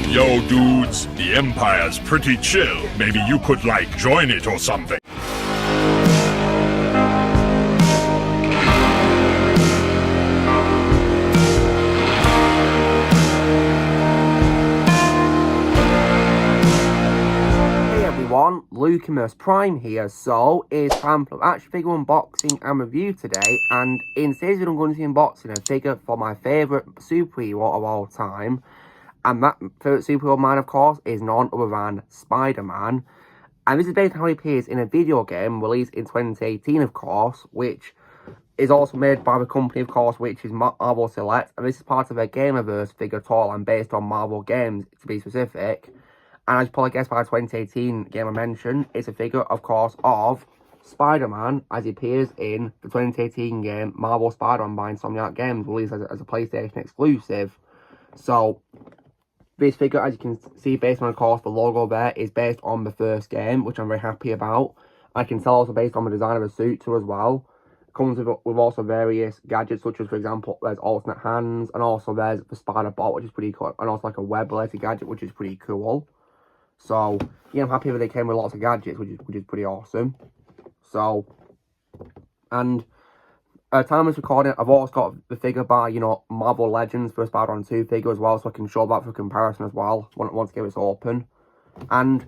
Yo, dudes, the Empire's pretty chill. Maybe you could, like, join it or something. Hey everyone, GAMERVERSE Prime here. So, it's time for action figure unboxing and review today. And in today's video, I'm going to be unboxing a figure for my favourite superhero of all time. And that favourite superhero of mine, of course, is none other than Spider-Man. And this is based on how he appears in a video game released in 2018, of course, which is also made by the company, of course, which is Marvel Select. And this is part of their GAMERVERSE figure total and based on Marvel games, to be specific. And as you probably guessed by the 2018 game I mentioned, it's a figure, of course, of Spider-Man as he appears in the 2018 game Marvel Spider-Man by Insomniac Games, released as a PlayStation exclusive. So, this figure, as you can see, based on, of course, the logo there, is based on the first game, which I'm very happy about. I can tell also based on the design of the suit too as well. It comes with also various gadgets, such as, for example, there's alternate hands, and also there's the spider bot, which is pretty cool, and also like a web-related gadget, which is pretty cool. So, yeah, I'm happy that they came with lots of gadgets, which is pretty awesome. So, and at the time of this recording, I've also got the figure by, Marvel Legends for Spider-Man 2 figure as well, so I can show that for comparison as well, once it's open. And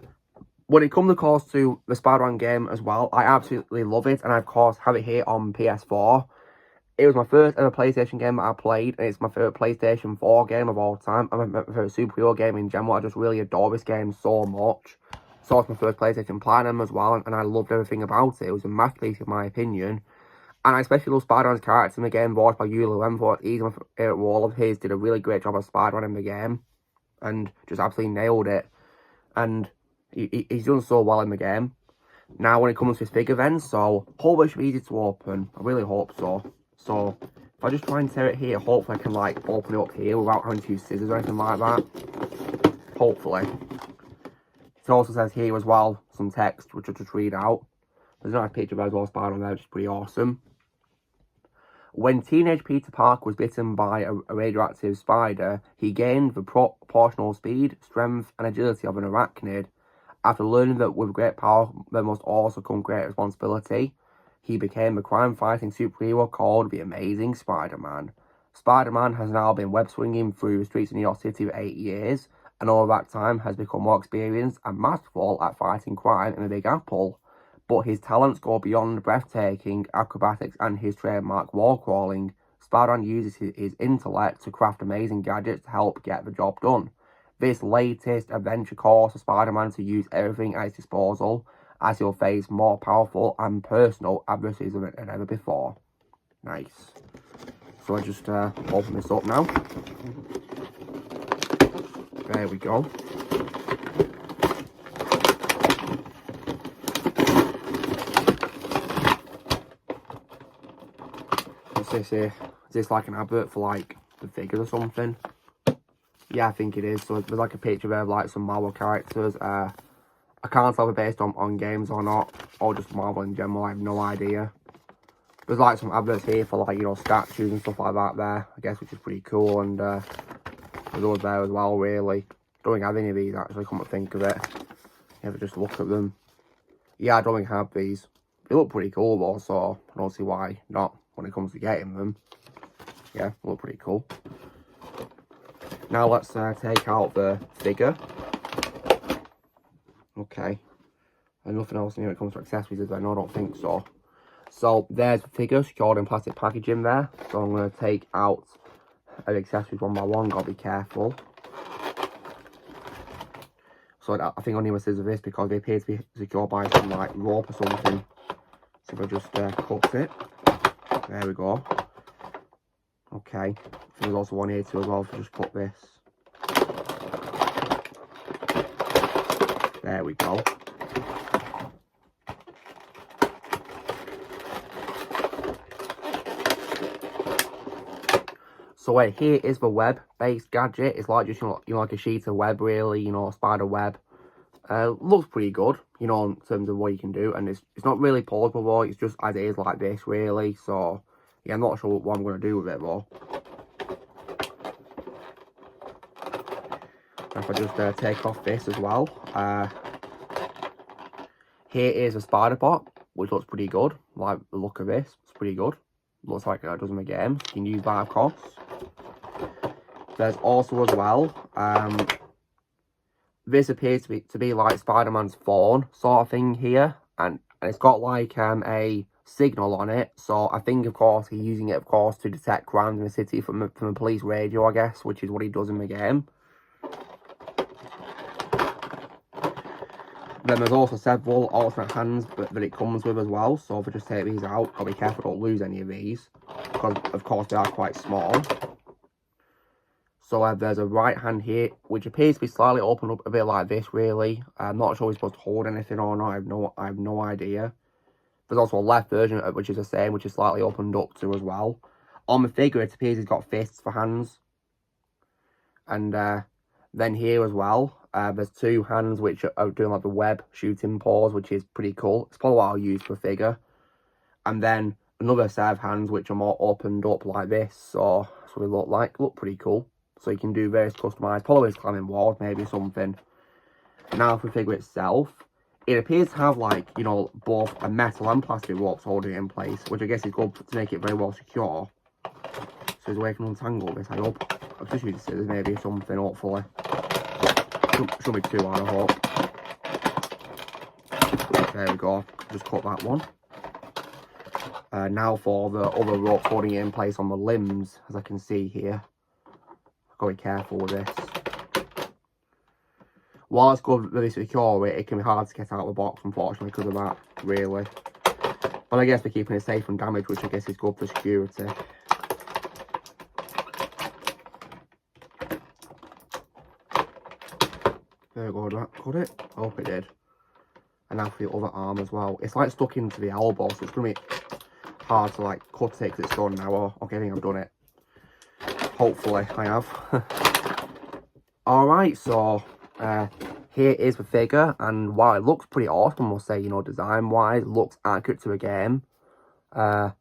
when it comes, of course, to the Spider-Man game as well, I absolutely love it, and I, of course, have it here on PS4. It was my first ever PlayStation game that I played, and it's my favourite PlayStation 4 game of all time. And my favourite superhero game in general. I just really adore this game so much. So it's my first PlayStation Platinum as well, and I loved everything about it. It was a masterpiece in my opinion. And I especially love Spider-Man's character in the game, voiced by Yuli Wentworth. He's my favourite role of his. Did a really great job as Spider-Man in the game. And just absolutely nailed it. And he's done so well in the game. Now when it comes to his figure then, so hopefully it should be easy to open. I really hope so. So if I just try and tear it here, hopefully I can like open it up here without having to use scissors or anything like that. Hopefully. It also says here as well, some text, which I'll just read out. There's a nice picture of as well, Spider-Man there, which is pretty awesome. When teenage Peter Parker was bitten by a radioactive spider, he gained the proportional speed, strength, and agility of an arachnid. After learning that with great power, there must also come great responsibility, he became a crime-fighting superhero called the Amazing Spider-Man. Spider-Man has now been web-swinging through the streets of New York City for 8 years, and all that time has become more experienced and masterful at fighting crime in the Big Apple. But his talents go beyond breathtaking acrobatics and his trademark wall crawling. Spider-Man uses his intellect to craft amazing gadgets to help get the job done. This latest adventure calls for Spider-Man to use everything at his disposal, as he'll face more powerful and personal adversaries than ever before. Nice. So I just open this up now. There we go. What's this here? Is this like an advert for like the figures or something? Yeah, I think it is. So there's like a picture there of like some Marvel characters. I can't tell if they're based on games or not, or just Marvel in general, I have no idea. There's like some adverts here for like, statues and stuff like that there, I guess, which is pretty cool, and there's those there as well, really. Don't think I have any of these, actually, come to think of it. You ever just look at them. Yeah, I don't think I have these. They look pretty cool though, so I don't see why not when it comes to getting them. Yeah, they look pretty cool. Now let's take out the figure. Okay, and nothing else in here when it comes to accessories, is there? No, I don't think so. So there's the figure secured in plastic packaging there. So I'm going to take out the accessories one by one. Gotta be careful. So I think I need my scissors for this because they appear to be secured by some like rope or something. So if I just cut it, there we go. Okay, so there's also one here too as well. So just put this. There we go. So here is the web-based gadget. It's like just like a sheet of web, really. A spider web. Looks pretty good, in terms of what you can do, and it's not really portable though. It's just as it is like this, really. So yeah, I'm not sure what I'm going to do with it though. if I just take off this as well. Here is a spider bot, which looks pretty good. Like the look of this, it's pretty good. Looks like it does in the game. You can use that, of course. There's also as well, this appears to be like Spider-Man's phone sort of thing here, and it's got like a signal on it. So I think, of course, he's using it, of course, to detect crimes in the city from the police radio, I guess, which is what he does in the game. Then there's also several alternate hands that it comes with as well. So if I just take these out, I'll be careful don't lose any of these, because of course they are quite small. So there's a right hand here, which appears to be slightly opened up a bit like this, really. I'm not sure we're supposed to hold anything or not. I have no idea. There's also a left version, which is the same, which is slightly opened up too as well. On the figure, it appears he's got fists for hands. And then here as well, there's two hands which are doing like the web shooting pose, which is pretty cool. It's probably what I'll use for a figure. And then another set of hands which are more opened up like this. So that's what they look like. Look pretty cool. So you can do various customized, probably climbing walls, maybe something. Now for the figure itself, it appears to have like, you know, both a metal and plastic ropes holding it in place, which I guess is good to make it very well secure. So there's a way I can untangle this, I hope. I'll just use the scissors maybe or something, hopefully. Shouldn't be too hard, I hope. There we go, just cut that one. Now for the other rope holding it in place on the limbs, as I can see here. Gotta be careful with this. While it's good really secure, it can be hard to get out of the box, unfortunately, because of that, really. But I guess we're keeping it safe from damage, which I guess is good for security. There we go, did that cut it? I hope it did. And now for the other arm as well. It's like stuck into the elbow, so it's going to be hard to like cut it because it's done now. Oh, okay, I think I've done it. Hopefully I have. Alright, so here is the figure, and while it looks pretty awesome, I must say, you know, design wise, looks accurate to the game. The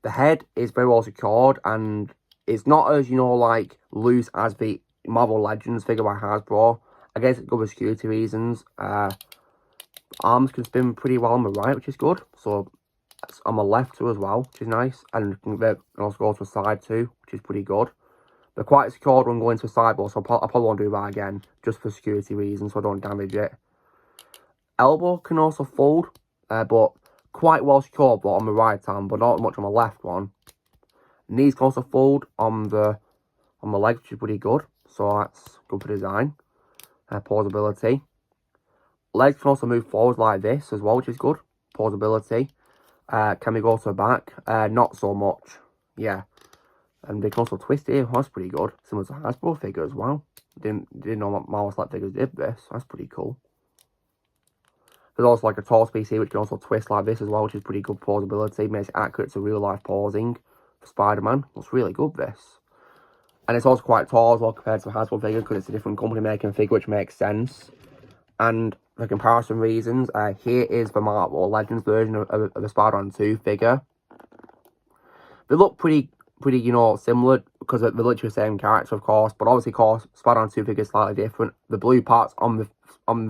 head is very well secured, and it's not as, you know, like loose as the Marvel Legends figure by Hasbro. I guess it's good for security reasons. Arms can spin pretty well on the right, which is good. So that's on the left too as well, which is nice, and it can also go to the side too, which is pretty good. They're quite secured when going to the sideboard, so I probably won't do that again, just for security reasons, so I don't damage it. Elbow can also fold, but quite well secured but on the right hand, but not much on the left one. Knees can also fold on the legs, which is pretty good, so that's good for design. Pausability. Legs can also move forward like this as well, which is good. Pausability. Can we go to the back? Not so much. Yeah. And they can also twist it here. That's pretty good. Similar to Hasbro figure as well. Didn't know what Marvel Select figures did this. That's pretty cool. There's also like a torso piece here which can also twist like this as well, which is pretty good pausability. Makes it accurate to real life pausing for Spider-Man. Looks really good, this. And it's also quite tall as well compared to a Hasbro figure because it's a different company making a figure, which makes sense. And for comparison reasons, here is the Marvel Legends version of the Spider-Man 2 figure. They look pretty, you know, similar because they're literally the same character, of course. But obviously, of course, Spider-Man 2 figure is slightly different. The blue parts on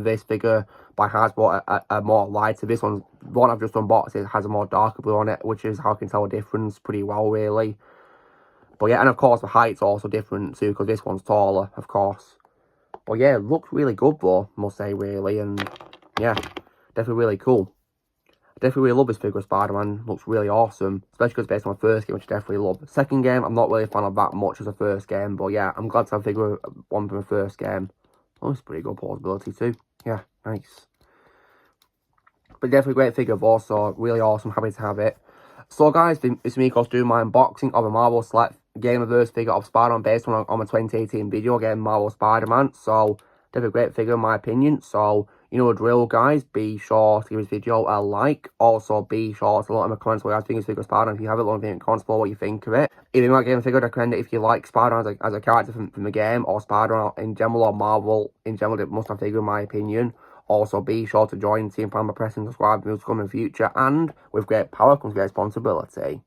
this figure by Hasbro are more lighter. This one I've just unboxed, it has a more darker blue on it, which is how I can tell the difference pretty well, really. But yeah, and of course, the height's also different too because this one's taller, of course. But yeah, it looks really good though, I must say, really. And yeah, definitely really cool. Definitely really love this figure of Spider-Man. Looks really awesome, especially because it's based on the first game, which I definitely love. The second game, I'm not really a fan of that much as the first game, but yeah, I'm glad to have a figure of one from the first game. Oh, it's pretty good portability too. Yeah, nice. But definitely a great figure though, so really awesome, happy to have it. So guys, it's me, of course, doing my unboxing of a Marvel Select GAMERVERSE figure of Spider-Man based on a 2018 video game, Marvel Spider-Man. So, definitely a great figure in my opinion. So, you know the drill, guys. Be sure to give this video a like. Also, be sure to let me in the comments what you guys think of this figure of Spider-Man. If you have it, let me know in the comments below what you think of it. If you like game figure, I recommend it if you like Spider-Man as a character from the game, or Spider-Man in general, or Marvel in general. It must have figure in my opinion. Also, be sure to join the team by pressing subscribe. Videos coming in the future, and with great power comes great responsibility.